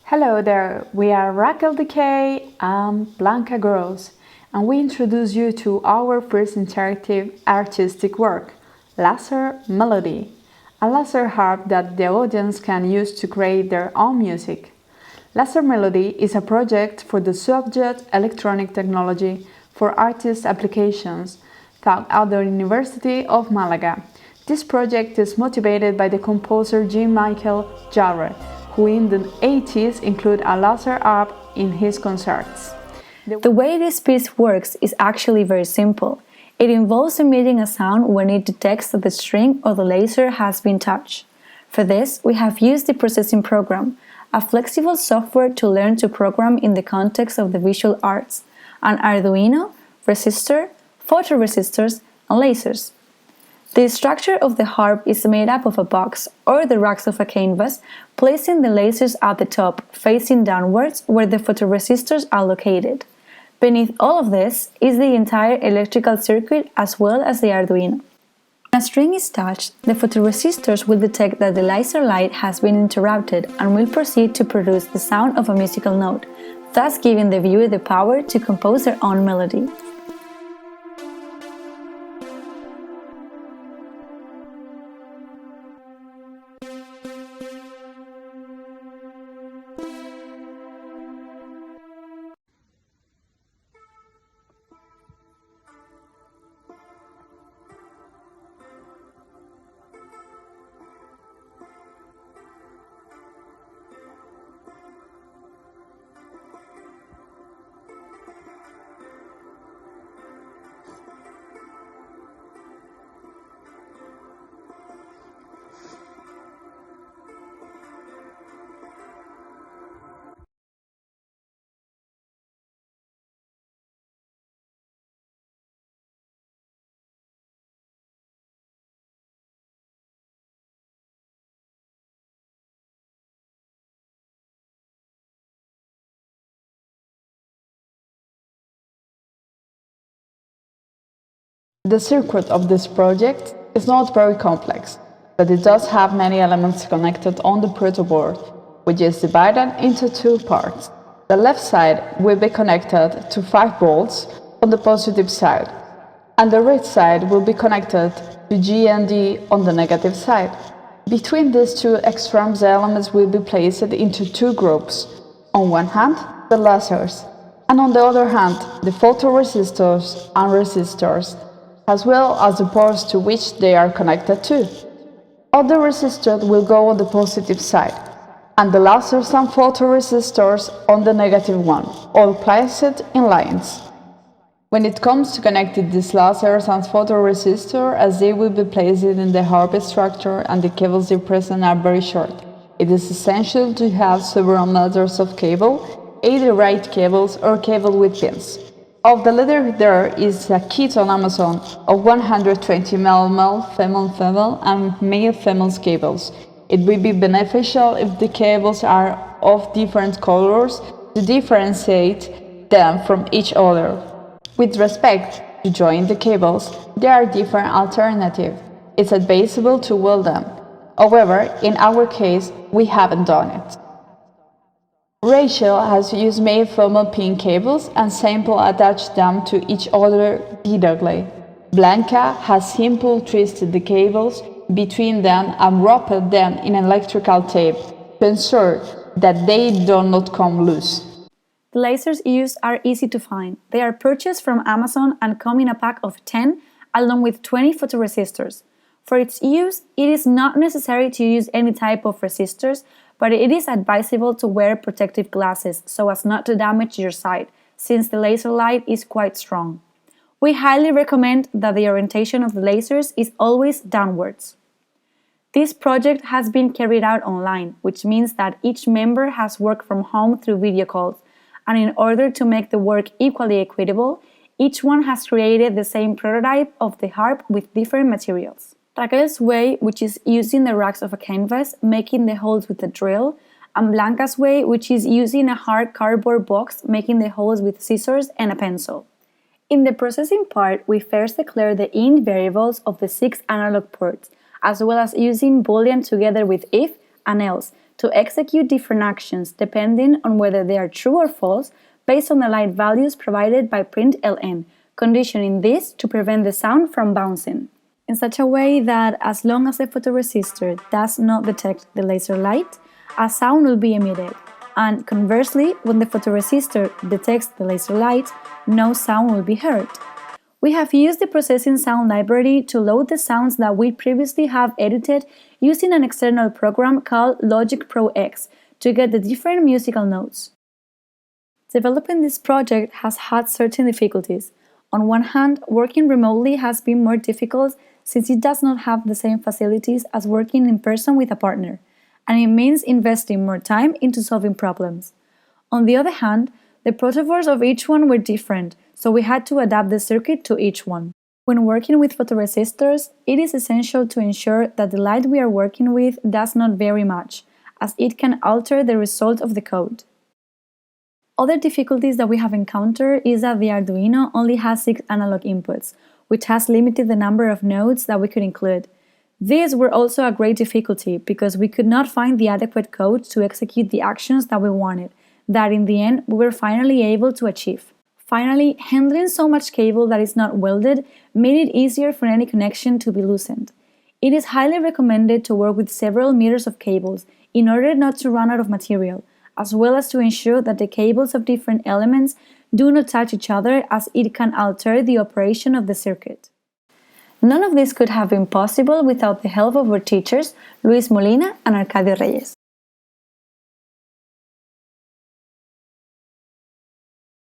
Hello there, we are Raquel and Blanca girls, and we introduce you to our first interactive artistic work, Laser Melody, a laser harp that the audience can use to create their own music. Laser Melody is a project for the subject Electronic Technology for Artist Applications, taught at the University of Málaga. This project is motivated by the composer Jean-Michel Jarre, who in the 80s included a laser harp in his concerts. The way this piece works is actually very simple. It involves emitting a sound when it detects that the string or the laser has been touched. For this, we have used the processing program, a flexible software to learn to program in the context of the visual arts, an Arduino, resistor, photoresistors, and lasers. The structure of the harp is made up of a box or the racks of a canvas, placing the lasers at the top, facing downwards where the photoresistors are located. Beneath all of this is the entire electrical circuit as well as the Arduino. When a string is touched, the photoresistors will detect that the laser light has been interrupted and will proceed to produce the sound of a musical note, thus giving the viewer the power to compose their own melody. The circuit of this project is not very complex, but it does have many elements connected on the protoboard, which is divided into two parts. The left side will be connected to 5 volts on the positive side, and the right side will be connected to GND on the negative side. Between these two extremes, the elements will be placed into two groups. On one hand, the lasers, and on the other hand, the photoresistors and resistors, as well as the ports to which they are connected to. All the resistors will go on the positive side, and the lasers and photoresistors on the negative one, all placed in lines. When it comes to connecting these lasers and photoresistors, as they will be placed in the harp structure and the cables they present are very short, it is essential to have several meters of cable, either right cables or cable with pins. Of the letter there is a kit on Amazon of 120 male female and male female cables. It will be beneficial if the cables are of different colors to differentiate them from each other. With respect to join the cables, there are different alternatives. It's advisable to weld them. However, in our case, we haven't done it. Raquel has used male-female pin cables and simply attached them to each other repeatedly. Blanca has simply twisted the cables between them and wrapped them in electrical tape to ensure that they do not come loose. The lasers used are easy to find. They are purchased from Amazon and come in a pack of 10 along with 20 photoresistors. For its use, it is not necessary to use any type of resistors, but it is advisable to wear protective glasses so as not to damage your sight, since the laser light is quite strong. We highly recommend that the orientation of the lasers is always downwards. This project has been carried out online, which means that each member has worked from home through video calls, and in order to make the work equally equitable, each one has created the same prototype of the harp with different materials. Raquel's way, which is using the racks of a canvas, making the holes with a drill, and Blanca's way, which is using a hard cardboard box, making the holes with scissors and a pencil. In the processing part, we first declare the int variables of the 6 analog ports, as well as using boolean together with if and else to execute different actions depending on whether they are true or false based on the light values provided by println, conditioning this to prevent the sound from bouncing, in such a way that as long as the photoresistor does not detect the laser light, a sound will be emitted, and conversely, when the photoresistor detects the laser light, no sound will be heard. We have used the processing sound library to load the sounds that we previously have edited using an external program called Logic Pro X to get the different musical notes. Developing this project has had certain difficulties. On one hand, working remotely has been more difficult since it does not have the same facilities as working in person with a partner, and it means investing more time into solving problems. On the other hand, the protoboards of each one were different, so we had to adapt the circuit to each one. When working with photoresistors, it is essential to ensure that the light we are working with does not vary much, as it can alter the result of the code. Other difficulties that we have encountered is that the Arduino only has 6 analog inputs, which has limited the number of nodes that we could include. These were also a great difficulty because we could not find the adequate code to execute the actions that we wanted, that in the end we were finally able to achieve. Finally, handling so much cable that is not welded made it easier for any connection to be loosened. It is highly recommended to work with several meters of cables in order not to run out of material, as well as to ensure that the cables of different elements do not touch each other, as it can alter the operation of the circuit. None of this could have been possible without the help of our teachers, Luis Molina and Arcadio Reyes.